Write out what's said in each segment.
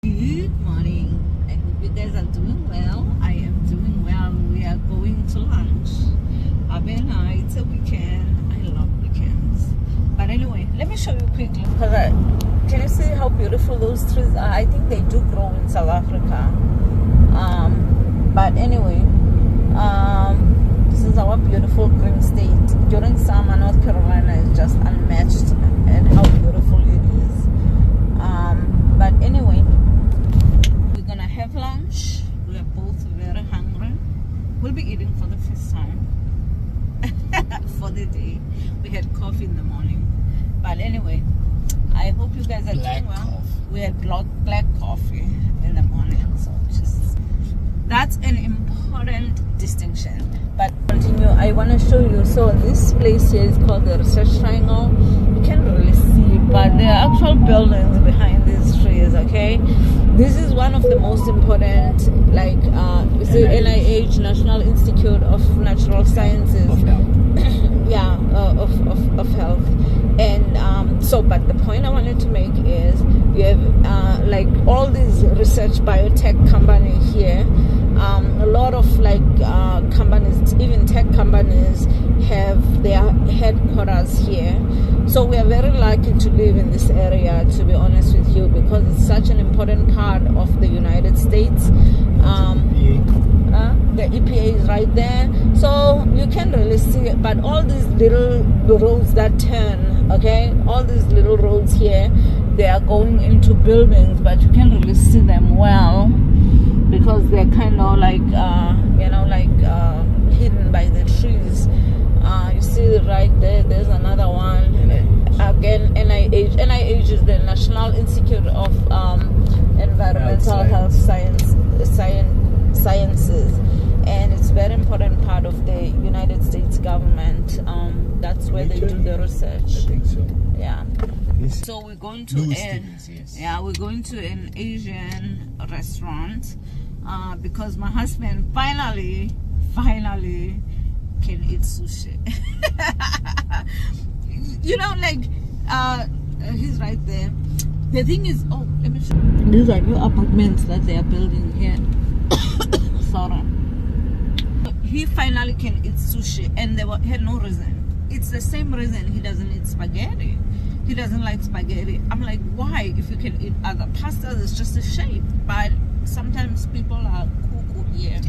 Good morning. I hope you guys are doing well. I am doing well. We are going to lunch. It's a weekend. I love weekends. But anyway, let me show you quickly. Can you see how beautiful those trees are? I think they do grow in South Africa. But anyway, this is our beautiful green state. During summer, North Carolina is just unmatched and how beautiful it is. But anyway, we're gonna have lunch. We are both very hungry. We'll be eating for the first time for the day. We had coffee in the morning. But anyway, I hope you guys are doing well. Coffee. We had black coffee in the morning, so just that's an important distinction. But continue, I want to show you. So this place here is called the Research Triangle. You can't really see, but there are actual buildings behind these trees. Okay, this is one of the most important, like it's the NIH, National Institute of Natural Sciences. Of health. Yeah, of health. And so, but the point I wanted to make is you have like all these research biotech companies here. A lot of like companies, even tech companies, have their headquarters here. So we are very lucky to live in this area, to be honest with you, because it's such an important part of the United States. The EPA is right there, so you can't really see it. But all these little roads that turn, okay, all these little roads here, they are going into buildings, but you can't really see them well because they're kind of like hidden by the trees. You see right there, there's another one. Again, NIH is the National Institute of Environmental Health Sciences, and it's a very important part of the United States government. That's where they do the research. I think so. Yeah. So we're going to we're going to an Asian restaurant because my husband finally can eat sushi. You know, like he's right there. The thing is, oh, let me show you. These are new apartments that they are building here. Sorry. He finally can eat sushi, and they had no reason. It's the same reason he doesn't eat spaghetti. He doesn't like spaghetti. I'm like, why? If you can eat other pastas, it's just a shape. But sometimes people are cuckoo here.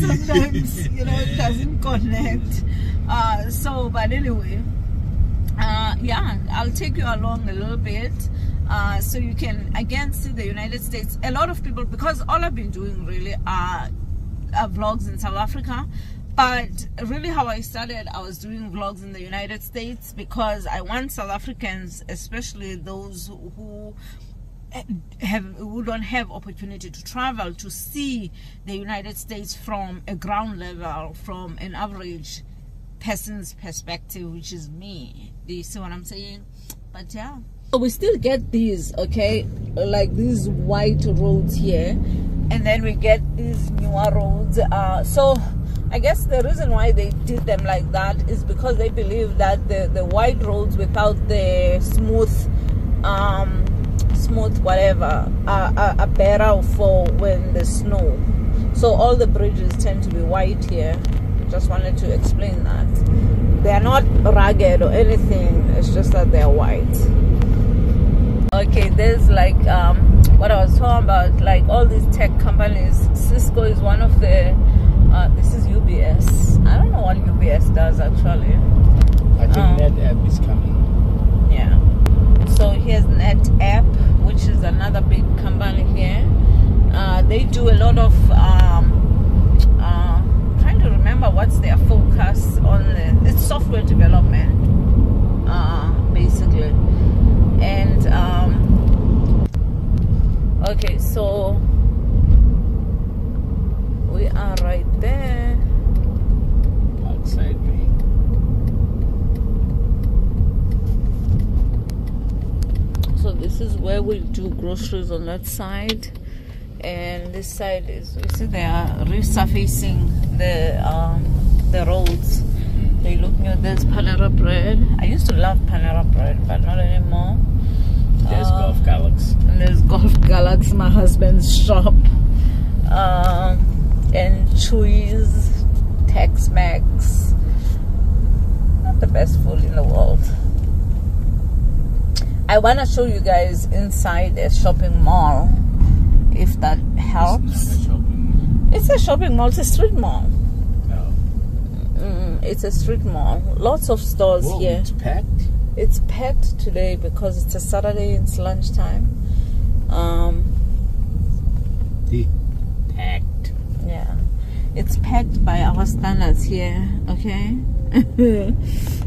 Sometimes, you know, it doesn't connect. But anyway, yeah, I'll take you along a little bit. So you can again see the United States. A lot of people, because all I've been doing really are vlogs in South Africa, but really how I started, I was doing vlogs in the United States because I want South Africans, especially those who don't have opportunity to travel, to see the United States from a ground level, from an average person's perspective, which is me. Do you see what I'm saying? But yeah, so we still get these, okay, like these white roads here, and then we get these newer roads. So I guess the reason why they did them like that is because they believe that the white roads without the smooth whatever are better for when there's snow. So all the bridges tend to be white here. Just wanted to explain that. They are not rugged or anything, it's just that they are white. Okay, there's like what I was talking about, like all these tech companies. Cisco is one of the this is UBS. I don't know what UBS does actually. I think NetApp is coming. Yeah. So here's NetApp, which is another big company here. They do a lot of trying to remember what's their focus on. It's software development, basically. And okay, so we are right there outside me. So this is where we do groceries on that side, and this side is, you see, they are resurfacing the roads. They look new. There's Panera bread. I used to love Panera bread, but not anymore. of Galaxy, my husband's shop, and Chewy's, Tex-Mex. Not the best food in the world. I want to show you guys inside a shopping mall, if that helps. It's a shopping mall. It's a street mall. It's a street mall. Lots of stores. Whoa, here. It's packed? It's packed today because it's a Saturday. It's lunchtime. Packed. Yeah. It's packed by our standards here. Okay?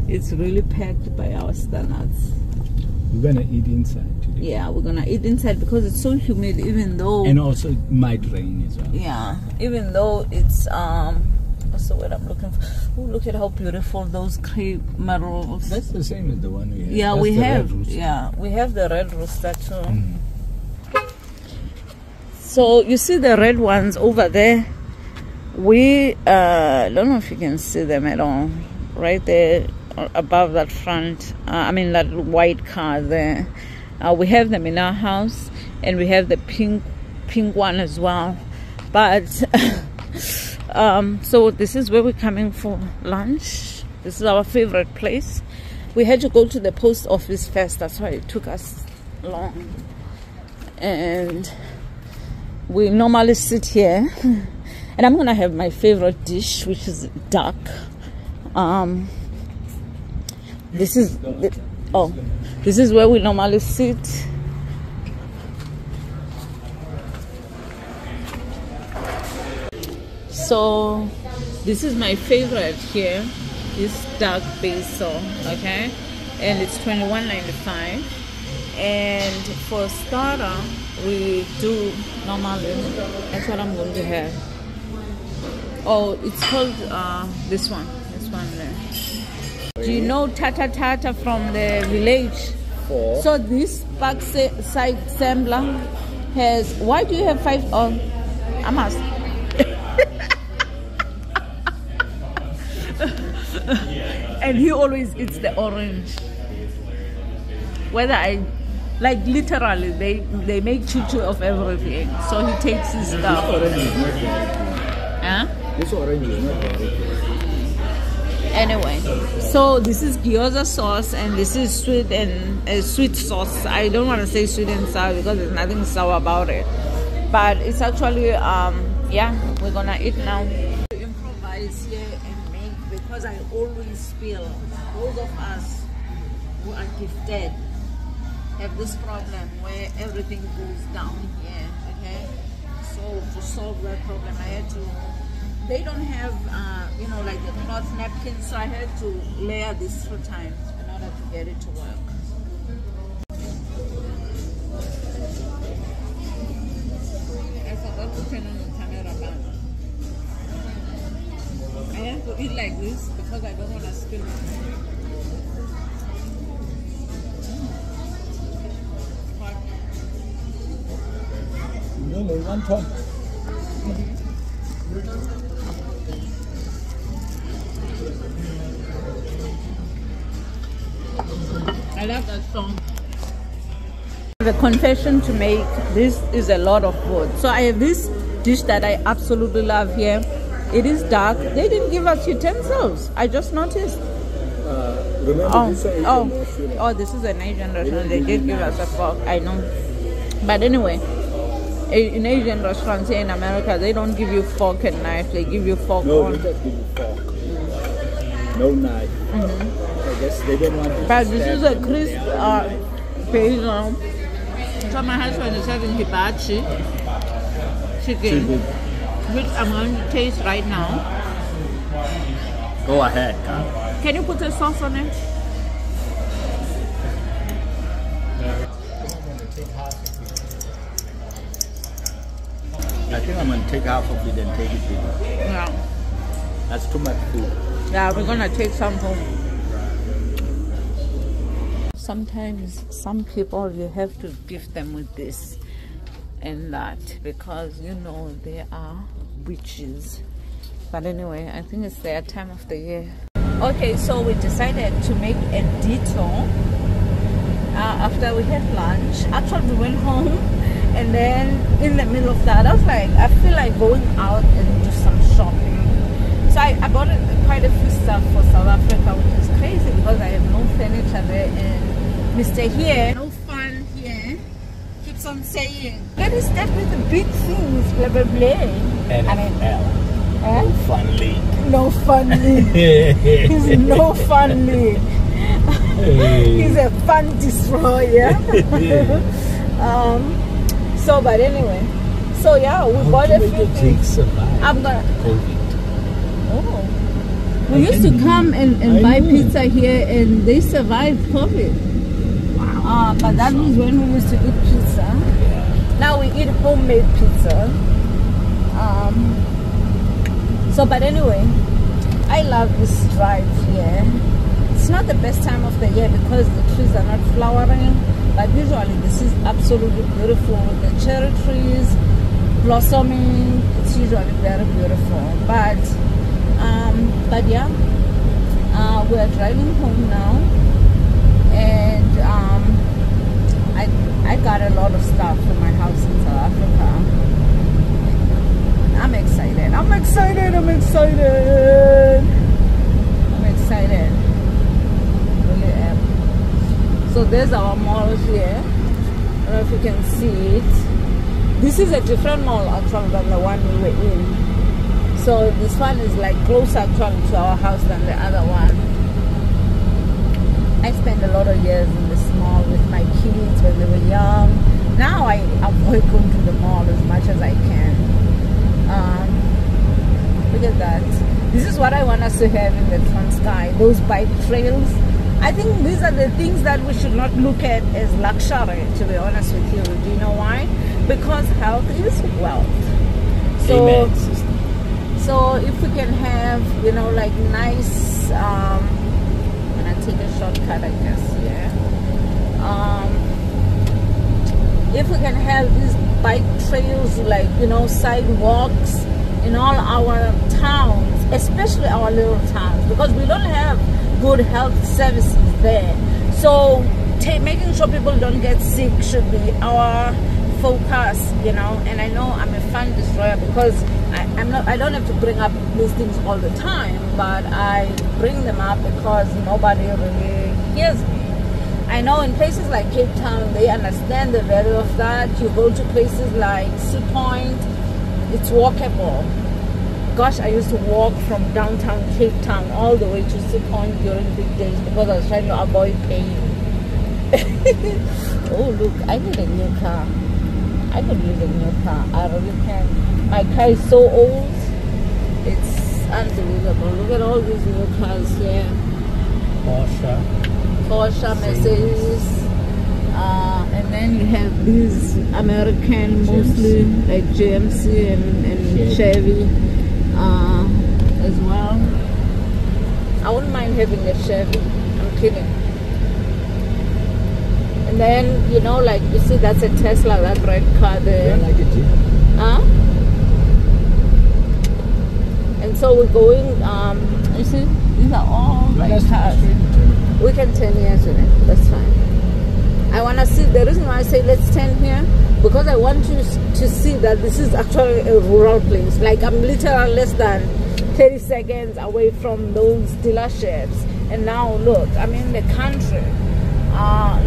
It's really packed by our standards. We're gonna eat inside today. Yeah, we're gonna eat inside because it's so humid, even though... And also it might rain as well. Yeah. Even though it's... what's the word I'm looking for? Oh, look at how beautiful those crepe marrows. That's the same as the one we have. Yeah, that's we have. Yeah, we have the red rooster too. So you see the red ones over there. We don't know if you can see them at all. Right there, above that front. I mean that white car there. We have them in our house, and we have the pink one as well. But. So this is where we're coming for lunch. This is our favorite place. We had to go to the post office first, that's why it took us long. And we normally sit here, and I'm gonna have my favorite dish, which is duck. This is where we normally sit. So this is my favorite here, this duck basil, okay, and it's $21.95. And for starter, we do normally, that's what I'm going to have. Oh, it's called this one there. Do you know Tata Tata from the village? So this backside assembler has, why do you have 5? Oh, I'm asking. And he always eats the orange. Whether I like, literally they make choo-choo of everything, so he takes his stuff. This orange is not very good. Huh? This orange is not very good. Anyway, so this is gyoza sauce, and this is sweet sauce. I don't want to say sweet and sour because there's nothing sour about it, but it's actually yeah, we're gonna eat now. Improvise here and make, because I always feel those of us who are gifted have this problem where everything goes down here. Okay, so to solve that problem, I had to. They don't have, you know, like the cloth napkins, so I had to layer this 3 times in order to get it to work. I forgot to turn on the camera back. I have to eat like this because I don't want to spill it. No, one top. I love that song. The confession to make, this is a lot of food. So I have this dish that I absolutely love here. It is dark. They didn't give us utensils. I just noticed. Remember, this is oh, this is an Asian restaurant. They did give us a fork. I know. But anyway, in Asian restaurants here in America, they don't give you fork and knife. They give you fork. No, they just give you fork. No knife. I guess they don't want to. But this is a crisp basil. So my husband is having hibachi chicken, which I'm going to taste right now. Go ahead, Carl. Can you put a sauce on it? I think I'm going to take half of it and take it with me. Yeah. That's too much food. Yeah, we're going to take some home. Sometimes some people, you have to gift them with this and that because, you know, they are witches. But anyway, I think it's their time of the year. Okay, so we decided to make a detour after we had lunch. Actually, we went home And then in the middle of that, I was like, I feel like going out and do some shopping. So I bought quite a few stuff for South Africa, which is crazy because I have no furniture there. And Mr. Here, no fun here, keeps on saying, let us start with the big things, blah, blah, blah. NFL. No fun league. No fun league. He's no fun league. He's a fun destroyer. So, but anyway, so yeah, we bought a few things. I'm gonna. COVID. Oh, we used to come and buy pizza here, and they survived COVID. Wow. But that was when we used to eat pizza. Yeah. Now we eat homemade pizza. So, but anyway, I love this drive here. It's not the best time of the year because the trees are not flowering, but usually this is absolutely beautiful. The cherry trees blossoming, it's usually very beautiful. But yeah, we're driving home now, and I got a lot of stuff from my house in South Africa. I'm excited. I'm excited. I'm excited. I'm excited. Really am. So there's our mall here. I don't know if you can see it. This is a different mall actually than the one we were in. So this one is like closer actually to our house than the other one. I spent a lot of years in this mall with my kids when they were young. Now I avoid going to the mall as much as I can. Look at that. This is what I want us to have in the Transkei, those bike trails. I think these are the things that we should not look at as luxury, to be honest with you. Do you know why? Because health is wealth. So, so if we can have, you know, like nice, I'm gonna take a shortcut, I guess, yeah. If we can have these bike trails, like, you know, sidewalks in all our towns, especially our little towns, because we don't have good health services there. So making sure people don't get sick should be our focus, you know. And I know I'm a fun destroyer because I don't have to bring up these things all the time, but I bring them up because nobody really hears me. I know in places like Cape Town, they understand the value of that. You go to places like Sea Point, it's walkable. Gosh, I used to walk from downtown Cape Town all the way to Sea Point during big days because I was trying to avoid pain. Oh, look, I need a new car. I could use a new car. I really can. My car is so old. It's unbelievable. Look at all these new cars here. Porsche, Mercedes, and then you have these American, mostly like GMC and Chevy as well. I wouldn't mind having a Chevy. I'm kidding. And then, you know, like you see, that's a Tesla, that red car there. I like it too. And so we're going. You see, these are all like cars. We can turn here today. That's fine. I want to see, the reason why I say let's turn here, because I want you to see that this is actually a rural place. Like I'm literally less than 30 seconds away from those dealerships. And now look, I'm in the country.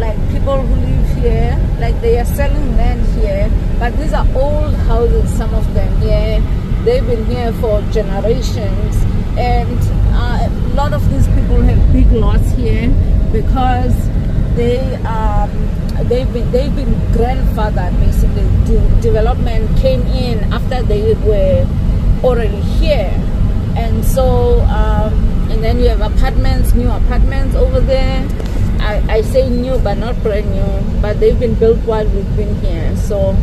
Like people who live here, like they are selling land here, but these are old houses, some of them here. They've been here for generations. And a lot of these people have big lots here because they've been grandfathered basically. Development came in after they were already here, and so and then you have apartments, new apartments over there. I say new, but not brand new, but they've been built while we've been here. So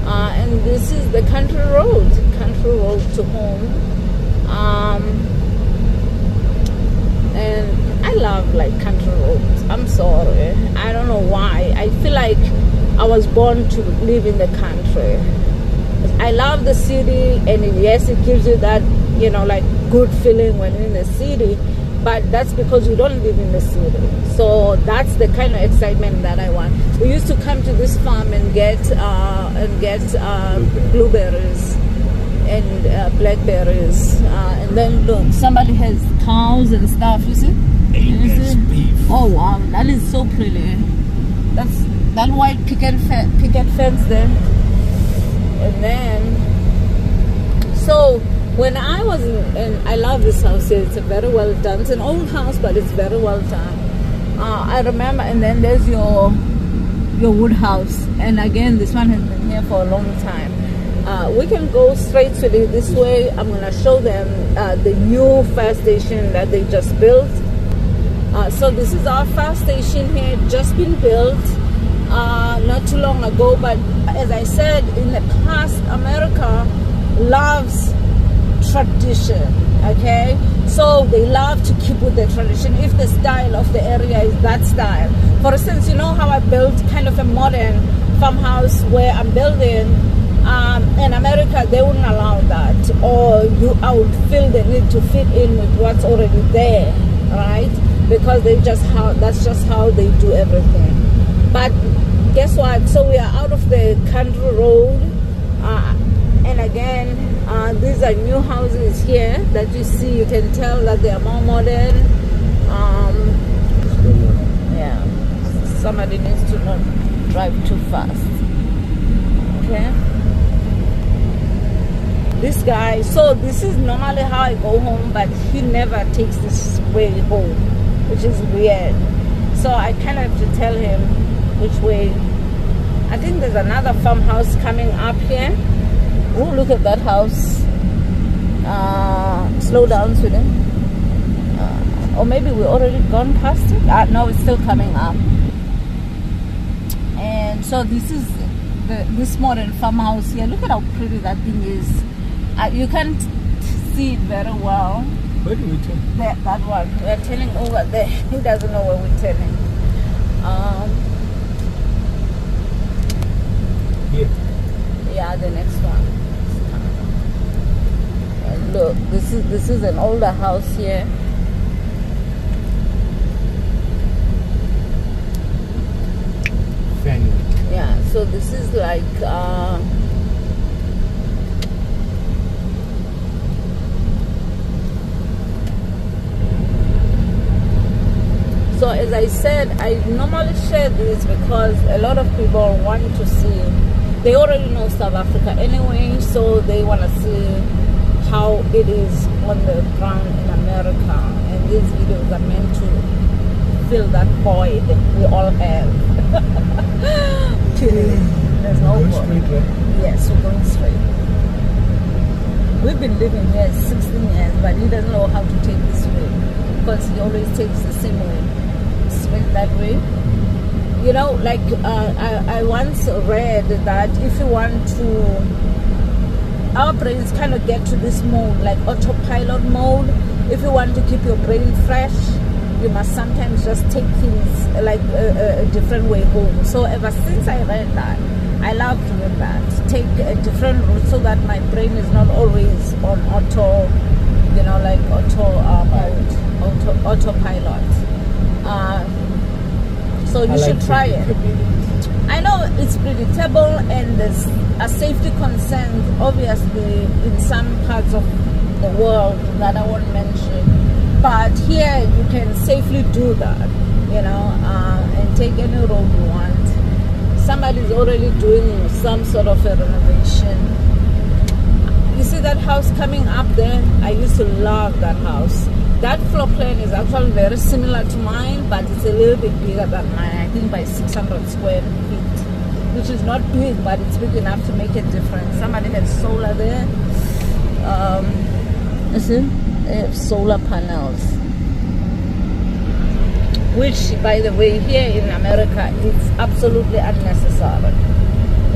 and this is the country road to home. And I love like country roads. I'm sorry, I don't know why. I feel like I was born to live in the country. I love the city, and yes, it gives you that, you know, like good feeling when you're in the city, but that's because you don't live in the city. So that's the kind of excitement that I want. We used to come to this farm and get blueberries and blackberries, and then look, somebody has cows and stuff. You see? Beef. Oh wow, that is so pretty. That's that white picket fence there. And then, so when I was in, I love this house here. It's a very well done. It's an old house, but it's very well done. I remember, and then there's your wood house, and again, this one has been here for a long time. We can go straight to this way. I'm gonna show them the new fire station that they just built. So this is our fire station here, just been built not too long ago. But as I said in the past, America loves tradition, okay? So they love to keep with the tradition if the style of the area is that style. For instance, you know how I built kind of a modern farmhouse where I'm building in America, they wouldn't allow that, or I would feel the need to fit in with what's already there, right? Because that's just how they do everything. But guess what? So we are out of the country road, and again, these are new houses here that you see. You can tell that they are more modern. Yeah, somebody needs to not drive too fast. Okay. This guy, so this is normally how I go home, but he never takes this way home, which is weird. So I kind of have to tell him which way. I think there's another farmhouse coming up here. Oh, look at that house. Slow down, sweetie. Or maybe we already gone past it. No, it's still coming up. And so this is this modern farmhouse here. Look at how pretty that thing is. You can't see it very well. Where do we turn? That one. We're turning over there. He doesn't know where we're turning. Here. Yeah, the next one. And look, this is an older house here. Fenwick. Yeah, so this is like so as I said, I normally share this because a lot of people want to see, they already know South Africa anyway, so they want to see how it is on the ground in America, and these videos are meant to fill that void we all have. Kidding. There's no void. Straight, right? Yes, we're going straight. We've been living here 16 years, but he doesn't know how to take this way because he always takes the same way. Straight that way. You know, like I once read that if you want to, our brains kind of get to this mode, like autopilot mode. If you want to keep your brain fresh, you must sometimes just take things like a different way home. So ever since I read that, I love doing that. Take a different route so that my brain is not always on auto, you know, like autopilot. So you should try it. I know it's predictable and there's a safety concern, obviously, in some parts of the world that I won't mention. But here you can safely do that, you know, and take any road you want. Somebody's already doing some sort of a renovation. You see that house coming up there? I used to love that house. That floor plan is actually very similar to mine, but it's a little bit bigger than mine. I think by 600 square feet, which is not big, but it's big enough to make a difference. Somebody has solar there. You see, they have solar panels, which, by the way, here in America, it's absolutely unnecessary.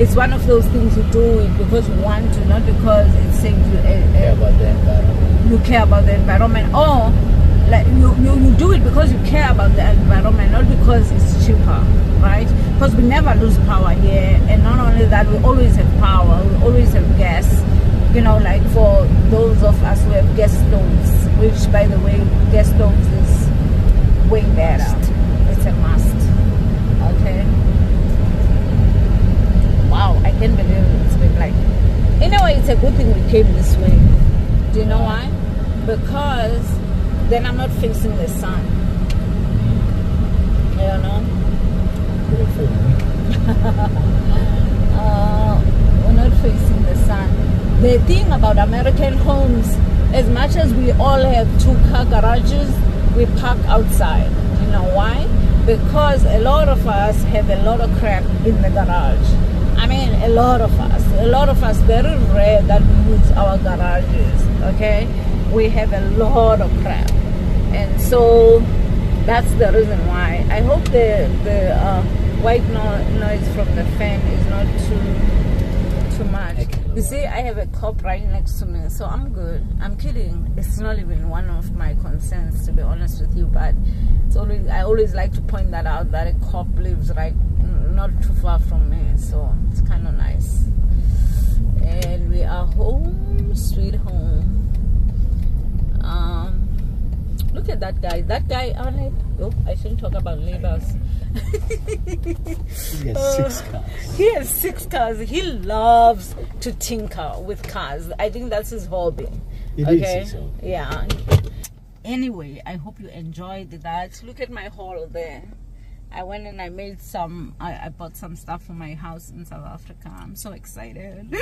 It's one of those things you do it because you want to, not because it saves you Care about the environment. You care about the environment, or like you do it because you care about the environment, not because it's cheaper, right? Because we never lose power here, and not only that, we always have power, we always have gas. you know, like for those of us who have gas stoves, which by the way, gas stoves is way better. It's a must. Okay. Wow, I can't believe it's been like. Anyway, it's a good thing we came this way. Do you know why? Because then I'm not facing the sun. You know? We're not facing the sun. The thing about American homes, as much as we all have 2-car garages, we park outside. You know why? Because a lot of us have a lot of crap in the garage. I mean, a lot of us, very rare that we use our garages, okay? We have a lot of crap. And so that's the reason why. I hope the white noise from the fan is not too much. You see, I have a cop right next to me, so I'm good. I'm kidding. It's not even one of my concerns, to be honest with you, but it's always, I always like to point that out, that a cop lives right not too far from me, so it's kind of nice. And we are home, sweet home. Look at that guy. That guy on it. Oh, I shouldn't talk about neighbors. He has 6 cars. He has 6 cars. He loves to tinker with cars. I think that's his hobby. It is his hobby. Yeah. Anyway, I hope you enjoyed that. Look at my haul there. I went and I made some, I bought some stuff for my house in South Africa. I'm so excited.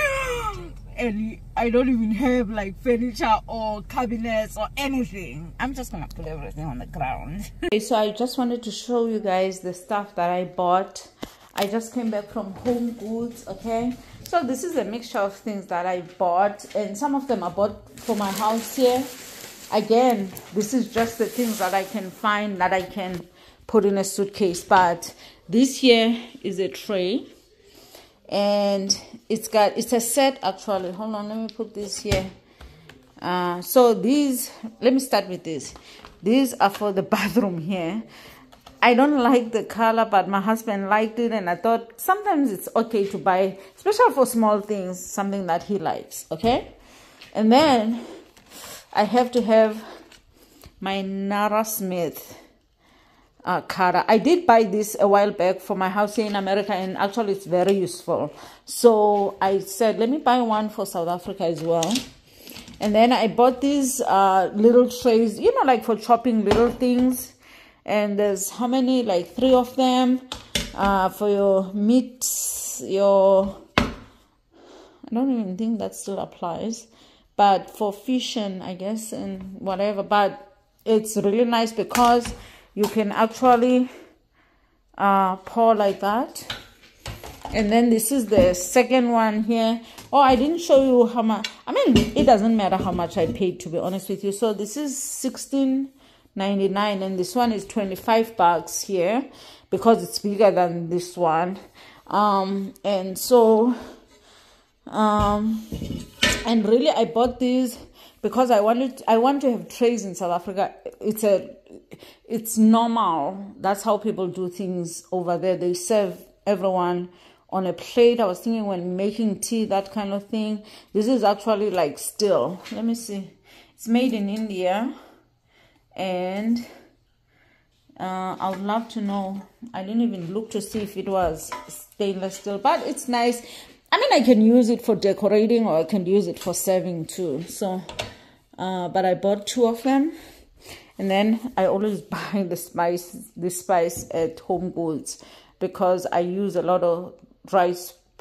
And I don't even have like furniture or cabinets or anything. I'm just gonna put everything on the ground. Okay, so I just wanted to show you guys the stuff that I bought. I just came back from Home Goods, okay? So this is a mixture of things that I bought, and some of them I bought for my house here. Again, this is just the things that I can find that I can put in a suitcase, but this here is a tray, and it's a set actually. Hold on, let me put this here. So these, let me start with this. These are for the bathroom here. I don't like the color, but my husband liked it, and I thought sometimes it's okay to buy, especially for small things, something that he likes, okay? And then I have to have my Nara Smith cutter. I did buy this a while back for my house here in America, and actually it's very useful. So I said, let me buy one for South Africa as well. And then I bought these little trays, you know, like for chopping little things. And there's how many? Like 3 of them for your meat, your... I don't even think that still applies. But for fish and I guess and whatever. But it's really nice because you can actually pour like that. And then this is the second one here. Oh, I didn't show you how much. I mean, it doesn't matter how much I paid, to be honest with you. So this is $16.99, and this one is $25 here because it's bigger than this one. And so, and really I bought these because I want to have trays in South Africa. It's normal. That's how people do things over there. They serve everyone on a plate. I was thinking when making tea, that kind of thing. This is actually like still. Let me see. It's made in India, and I would love to know. I didn't even look to see if it was stainless steel, but it's nice. I mean, I can use it for decorating, or I can use it for serving too. So, but I bought 2 of them. And then I always buy this spice at Home Goods because I use a lot of dry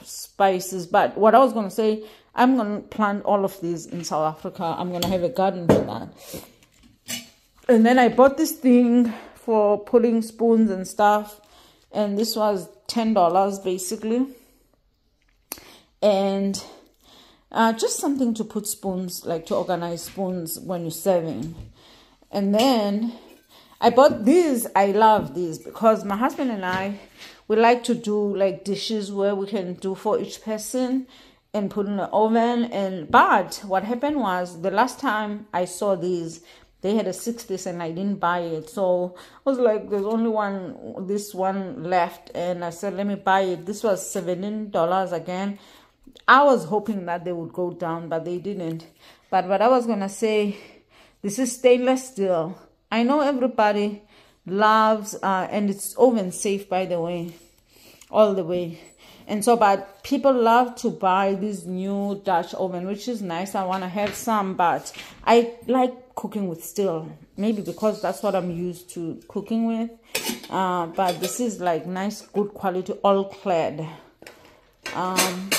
spices. But what I was going to say, I'm going to plant all of these in South Africa. I'm going to have a garden for that. And then I bought this thing for putting spoons and stuff. And this was $10 basically. And just something to put spoons, like to organize spoons when you're serving. And then I bought these. I love these because my husband and I, we like to do like dishes where we can do for each person and put in the oven. But what happened was the last time I saw these, they had a 60s and I didn't buy it. So I was like, there's only this one left. And I said, let me buy it. This was $17 again. I was hoping that they would go down, but they didn't. But what I was gonna say, this is stainless steel. I know everybody loves, and it's oven safe, by the way, all the way. And so, but people love to buy this new Dutch oven, which is nice. I want to have some, but I like cooking with steel. Maybe because that's what I'm used to cooking with. But this is like nice, good quality, all clad. And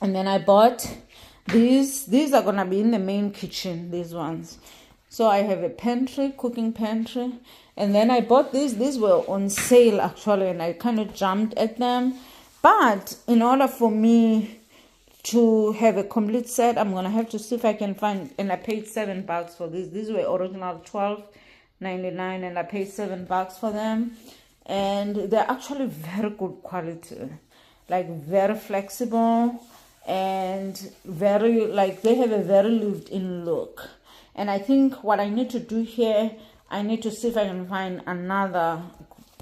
then I bought these. These are going to be in the main kitchen, these ones. So I have a pantry, cooking pantry. And then I bought these. These were on sale, actually, and I kind of jumped at them. But in order for me to have a complete set, I'm going to have to see if I can find, and I paid $7 for these. These were original $12.99, and I paid $7 for them. And they're actually very good quality, like very flexible and very, like, they have a very lived-in look. And I think what I need to do here, I need to see if I can find another,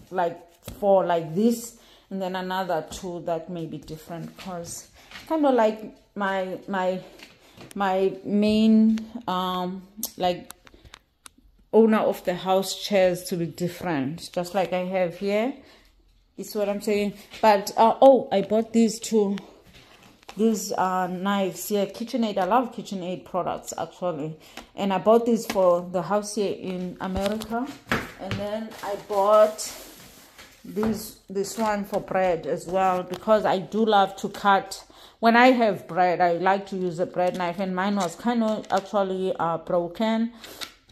like, 4 like this, and then another 2 that may be different, because kind of like my main like owner of the house chairs to be different, just like I have here. Is what I'm saying. But oh, I bought these 2. These knives here, KitchenAid. I love KitchenAid products, actually. And I bought these for the house here in America. And then I bought this one for bread as well, because I do love to cut. When I have bread, I like to use a bread knife, and mine was kind of actually broken.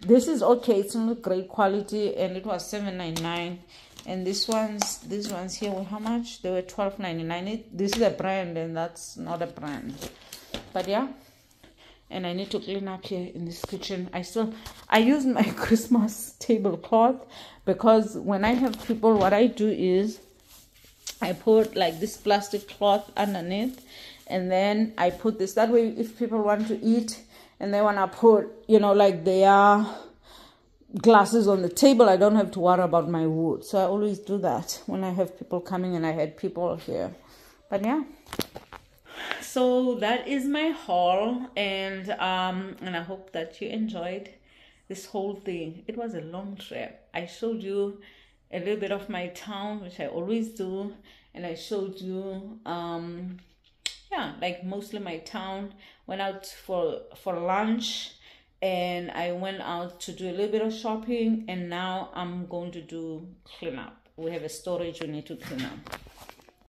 This is okay. It's not great quality, and it was $7.99. And these ones here were how much? They were $12.99. This is a brand, and that's not a brand. But yeah, and I need to clean up here in this kitchen. I use my Christmas tablecloth, because when I have people, what I do is I put like this plastic cloth underneath, and then I put this. That way, if people want to eat and they want to put, you know, like their glasses on the table, I don't have to worry about my wood. So I always do that when I have people coming, and I had people here. But yeah, so that is my haul, and I hope that you enjoyed this whole thing. It was a long trip. I showed you a little bit of my town, which I always do, and I showed you yeah, like mostly my town. Went out for lunch, and I went out to do a little bit of shopping, and now I'm going to do cleanup. We have a storage we need to clean up.